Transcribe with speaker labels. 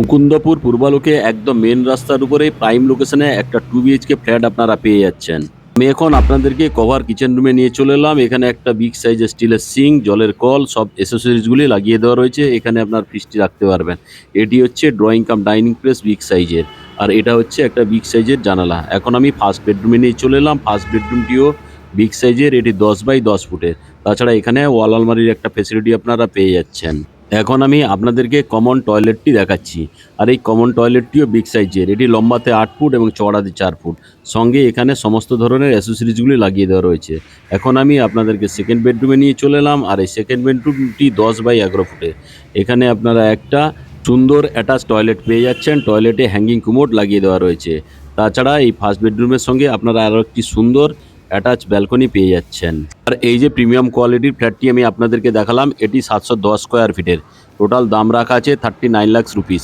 Speaker 1: মুকুন্দপুর পূর্বালোকে একদম মেন রাস্তার উপরে প্রাইম লোকেশনে একটা 2 BHK ফ্ল্যাট আপনারা পেয়ে যাচ্ছেন। আমি এখন আপনাদেরকে কভার কিচেন রুমে নিয়ে চলে এলাম। এখানে একটা বিগ সাইজের স্টিলের সিঙ্ক, জলের কল, সব অ্যাসেসরিজগুলি লাগিয়ে দেওয়া রয়েছে। এখানে আপনার ফ্রিজটি রাখতে পারবেন। এটি হচ্ছে drawing cum dining place big সাইজের। আর এটা হচ্ছে একটা বিগ সাইজের জানালা। এখন আমি ফার্স্ট বেডরুমে নিয়ে চলে এলাম। ফার্স্ট বেডরুমটিও বিগ সাইজের, এটি 10 বাই 10 ফুটের। তাছাড়া এখানে ওয়াল আলমারির একটা ফেসিলিটি আপনারা পেয়ে যাচ্ছেন। এখন আমি আপনাদেরকে কমন টয়লেটটি দেখাচ্ছি। আর এই কমন টয়লেটটিও বিগ সাইজের, এটি লম্বাতে 8 ফুট এবং চওড়াতে 4 ফুট। সঙ্গে এখানে সমস্ত ধরনের অ্যাসেসরিজগুলি লাগিয়ে দেওয়া রয়েছে। এখন আমি আপনাদেরকে সেকেন্ড বেডরুমে নিয়ে চলে এলাম। আর এই সেকেন্ড বেডরুমটি 10 বাই 11 ফুটের। এখানে আপনারা একটা সুন্দর অ্যাটাচ টয়লেট পেয়ে যাচ্ছেন। টয়লেটে হ্যাঙ্গিং কুমোড লাগিয়ে দেওয়া রয়েছে। তাছাড়া এই ফার্স্ট বেডরুমের সঙ্গে আপনারা আরও একটি সুন্দর অ্যাটাচ ব্যালকনি পেয়ে যাচ্ছেন। আর এই যে প্রিমিয়াম কোয়ালিটির ফ্ল্যাটটি আমি আপনাদেরকে দেখালাম, এটি 710 স্কোয়ার ফিটের। টোটাল দাম রাখা আছে 39 লাখ রুপিস।